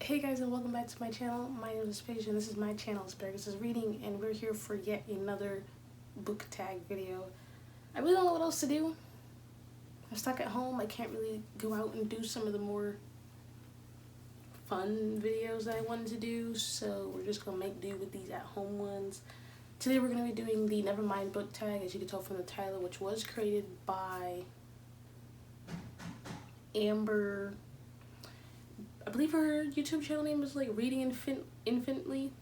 Hey guys, and welcome back to my channel. My name is Paige and this is my channel, asparagusisreading, and we're here for yet another book tag video. I really don't know what else to do. I'm stuck at home. I can't really go out and do some of the more fun videos that I wanted to do, so we're just gonna make do with these at home ones. Today we're gonna be doing the Nevermind book tag, as you can tell from the title, which was created by Amber. I believe her YouTube channel name is like Reading Infinitely,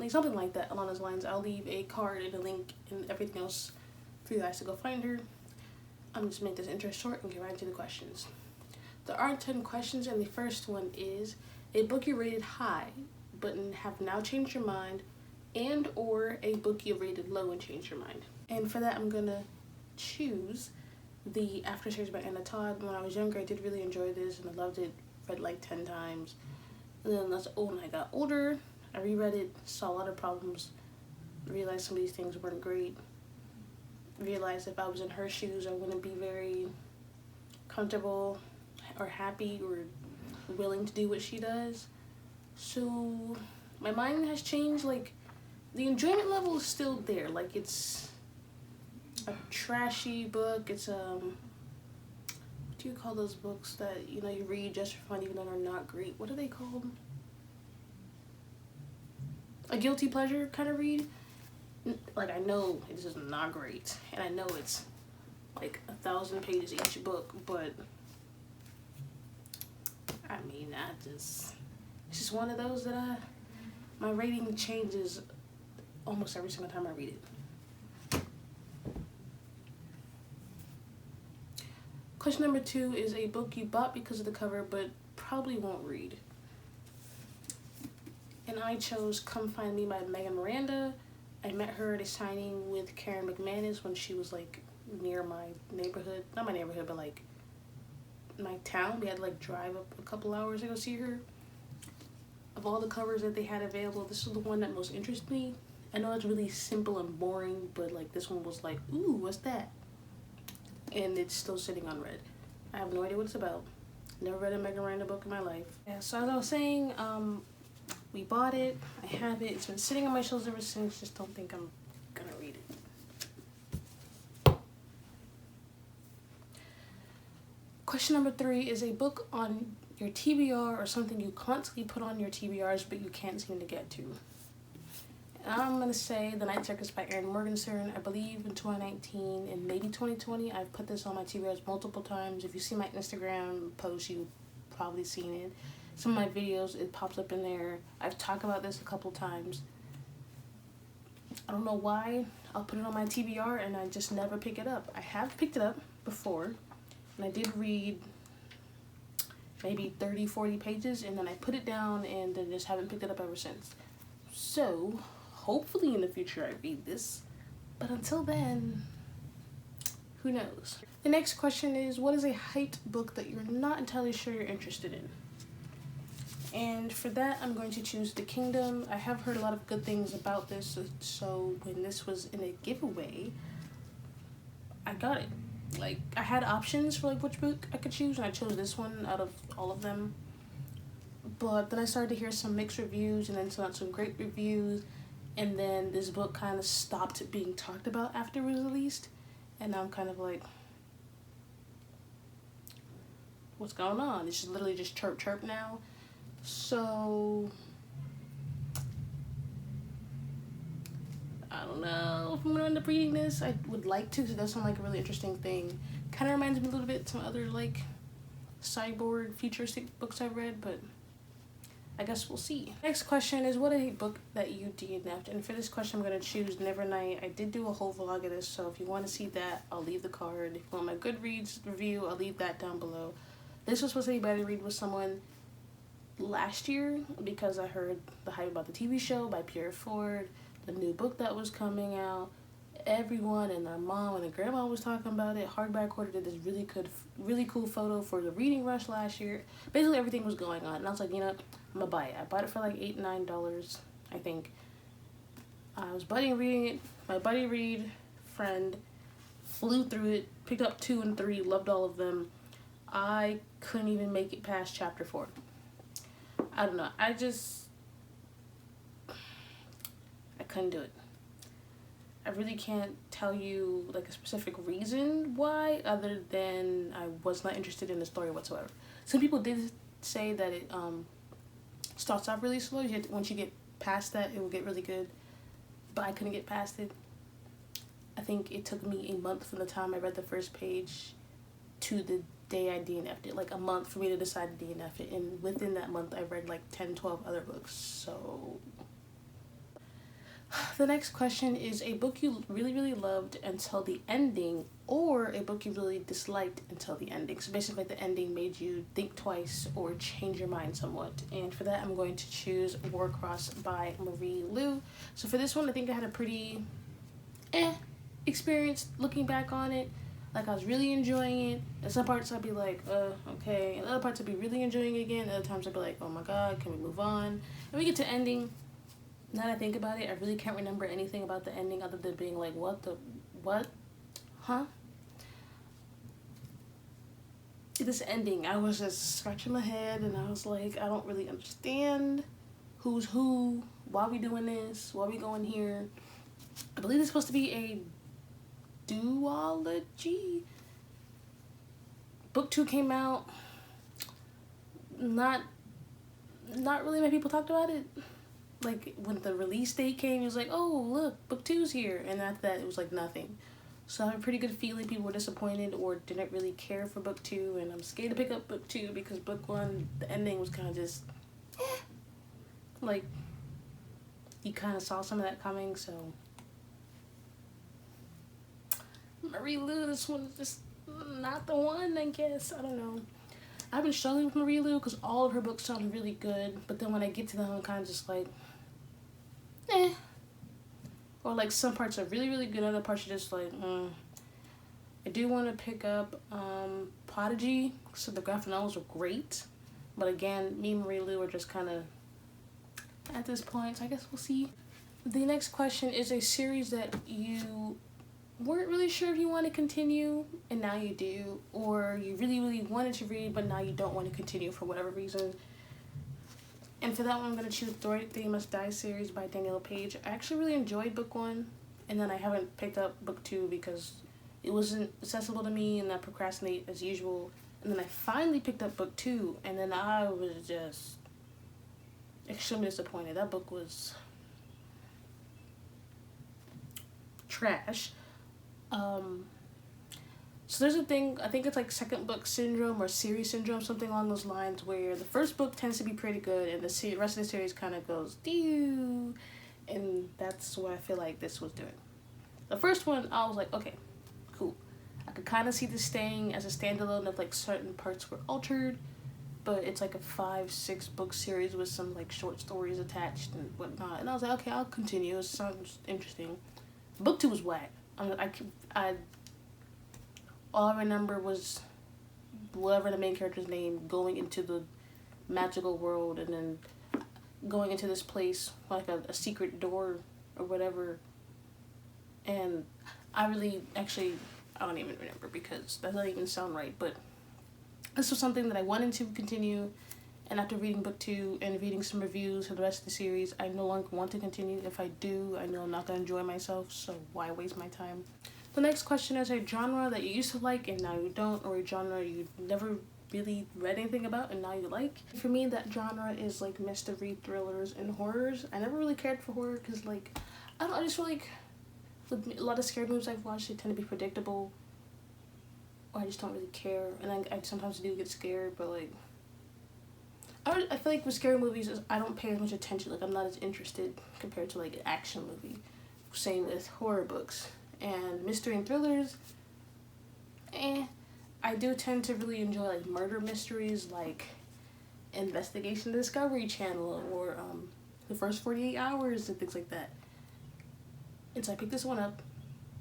something like that along those lines. I'll leave a card and a link and everything else for you guys to go find her. I'm just make this intro short and get right into the questions. There are 10 questions, and the first one is a book you rated high but have now changed your mind, and or a book you rated low and changed your mind. And for that I'm gonna choose the After series by Anna Todd. When I was younger, I did really enjoy this and I loved it. Read like 10 times. And then when I got older, I reread it, saw a lot of problems, realized some of these things weren't great, realized if I was in her shoes I wouldn't be very comfortable or happy or willing to do what she does. So my mind has changed. Like, the enjoyment level is still there. Like, it's a trashy book. It's what do you call those books that you read just for fun even though they're not great? What are they called? A guilty pleasure kind of read. Like, I know this is not great and I know it's like 1,000 pages each book, but I mean, it's just one of those that my rating changes almost every single time I read it. Question number 2 is a book you bought because of the cover but probably won't read. And I chose Come Find Me by Miranda. I met her at a signing with Karen McManus when she was like near my neighborhood. Not my neighborhood, but like my town. We had to like drive up a couple hours to go see her. Of all the covers that they had available, this was the one that most interested me. I know it's really simple and boring, but like this one was like, ooh, what's that? And it's still sitting unread. I have no idea what it's about. Never read a Miranda book in my life. Yeah, so as I was saying, we bought it. I have it. It's been sitting on my shelves ever since. Just don't think I'm gonna read it. Question number 3 is a book on your TBR or something you constantly put on your TBRs but you can't seem to get to. I'm going to say The Night Circus by Erin Morgenstern. I believe in 2019 and maybe 2020. I've put this on my TBRs multiple times. If you see my Instagram post, you've probably seen it. Some of my videos, it pops up in there. I've talked about this a couple times. I don't know why. I'll put it on my TBR and I just never pick it up. I have picked it up before and I did read maybe 30-40 pages and then I put it down and then just haven't picked it up ever since. So hopefully in the future I read this, but until then, who knows? The next question is, what is a hyped book that you're not entirely sure you're interested in? And for that, I'm going to choose The Kingdom. I have heard a lot of good things about this, so when this was in a giveaway, I got it. Like, I had options for like which book I could choose, and I chose this one out of all of them. But then I started to hear some mixed reviews and then some great reviews, and then this book kind of stopped being talked about after it was released, and now I'm kind of like, what's going on? It's just literally just chirp now. So I don't know if I'm gonna end up reading this. I would like to, because it does sound like a really interesting thing. Kind of reminds me a little bit of some other like cyborg futuristic books I've read, but I guess we'll see. Next question is, what a book that you DNF'd? And for this question, I'm going to choose Nevermind. I did do a whole vlog of this, so if you want to see that, I'll leave the card. If you want my Goodreads review, I'll leave that down below. This was supposed to be better to read with someone last year because I heard the hype about the TV show by Pierre Ford, the new book that was coming out. Everyone and their mom and their grandma was talking about it. Hardback ordered this really cool photo for the reading rush last year. Basically everything was going on, and I was like, you know, I'm gonna buy it. I bought it for like $8-9, I think. I was reading it. My buddy friend flew through it, picked up 2 and 3, loved all of them. I couldn't even make it past chapter 4. I don't know. I couldn't do it. I really can't tell you like a specific reason why, other than I was not interested in the story whatsoever. Some people did say that it starts off really slow. Once you get past that, it will get really good. But I couldn't get past it. I think it took me a month from the time I read the first page to the day I DNF'd it. Like a month for me to decide to DNF it. And within that month, I read like 10, 12 other books. So the next question is a book you really, really loved until the ending, or a book you really disliked until the ending. So basically the ending made you think twice or change your mind somewhat. And for that, I'm going to choose Warcross by Marie Lu. So for this one, I think I had a pretty experience looking back on it. Like, I was really enjoying it. And some parts I'd be like, okay. And other parts I'd be really enjoying it again. Other times I'd be like, oh my god, can we move on? And we get to ending. Now that I think about it, I really can't remember anything about the ending other than being like, what? Huh? This ending, I was just scratching my head and I was like, I don't really understand who's who, why we doing this, why we going here. I believe it's supposed to be a duology. Book 2 came out. Not really many people talked about it. Like, when the release date came, it was like, oh, look, book 2's here. And after that, it was like nothing. So I have a pretty good feeling people were disappointed or didn't really care for book 2. And I'm scared to pick up book 2 because book 1, the ending was kind of just, like, you kind of saw some of that coming. So Marie Lu, this one's just not the one, I guess. I don't know. I've been struggling with Marie Lu because all of her books sound really good, but then when I get to them, I'm kind of just like, Or like some parts are really, really good, other parts are just like, I do want to pick up Prodigy, so the graphic novels are great, but again, me and Marie Lu are just kind of at this point, so I guess we'll see. The next question is a series that you weren't really sure if you want to continue and now you do, or you really, really wanted to read but now you don't want to continue for whatever reason. And for that one, I'm going to choose They Must Die series by Danielle Page. I actually really enjoyed book 1, and then I haven't picked up book 2 because it wasn't accessible to me and I procrastinate as usual. And then I finally picked up book 2, and then I was just extremely disappointed. That book was trash. So there's a thing, I think it's like second book syndrome or series syndrome, something along those lines, where the first book tends to be pretty good and the rest of the series kind of goes, doo, and that's what I feel like this was doing. The first one, I was like, okay, cool. I could kind of see this staying as a standalone if like certain parts were altered, but it's like a 5-6 book series with some like short stories attached and whatnot, and I was like, okay, I'll continue, it sounds interesting. Book 2 was whack. All I remember was whatever the main character's name going into the magical world and then going into this place like a secret door or whatever. And I don't even remember because that doesn't even sound right. But this was something that I wanted to continue. And after reading book 2 and reading some reviews for the rest of the series, I no longer want to continue. If I do, I know I'm not going to enjoy myself, so why waste my time? The next question is a genre that you used to like and now you don't, or a genre you never really read anything about and now you like. For me, that genre is like mystery, thrillers, and horrors. I never really cared for horror because like, I just feel like with a lot of scary movies I've watched, they tend to be predictable, or I just don't really care. And I sometimes do get scared, but like, I feel like with scary movies, I don't pay as much attention. Like, I'm not as interested compared to like an action movie. Same with horror books. And mystery and thrillers, I do tend to really enjoy like murder mysteries like Investigation Discovery Channel or The First 48 Hours and things like that. And so I picked this one up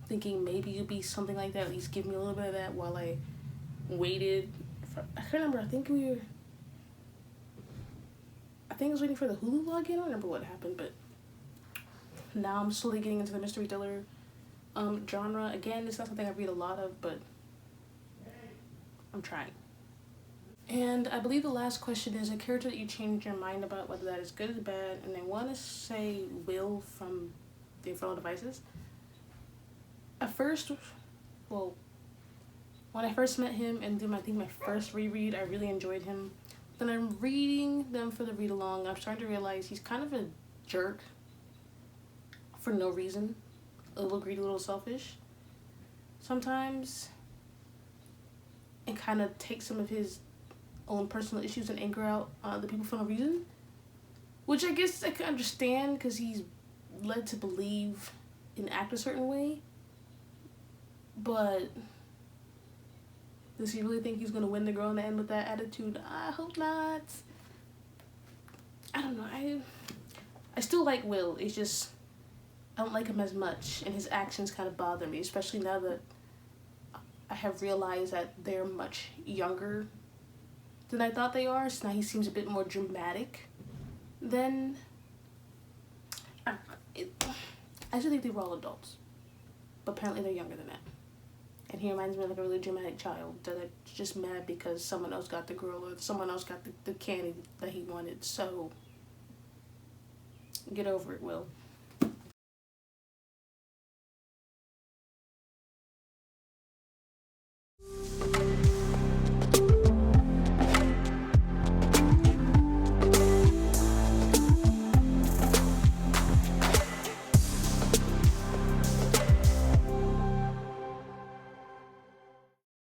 thinking maybe it'd be something like that, at least give me a little bit of that while I waited for, I can't remember, I think I was waiting for the Hulu login. I don't remember what happened, but now I'm slowly getting into the mystery thriller genre. Again, it's not something I read a lot of, but I'm trying. And I believe the last question is a character that you change your mind about, whether that is good or bad. And I want to say Will from The Infernal Devices. At first, well, when I first met him and did my first reread, I really enjoyed him. Then I'm reading them for the read along. I'm starting to realize he's kind of a jerk for no reason. A little greedy, a little selfish. Sometimes and kind of take some of his own personal issues and anger out on the people for no reason. Which I guess I can understand because he's led to believe and act a certain way. But does he really think he's going to win the girl in the end with that attitude? I hope not. I don't know. I still like Will. It's just I don't like him as much, and his actions kind of bother me, especially now that I have realized that they're much younger than I thought they are. So now he seems a bit more dramatic than... I just think they were all adults, but apparently they're younger than that. And he reminds me of like a really dramatic child that's just mad because someone else got the girl or someone else got the candy that he wanted. So get over it, Will.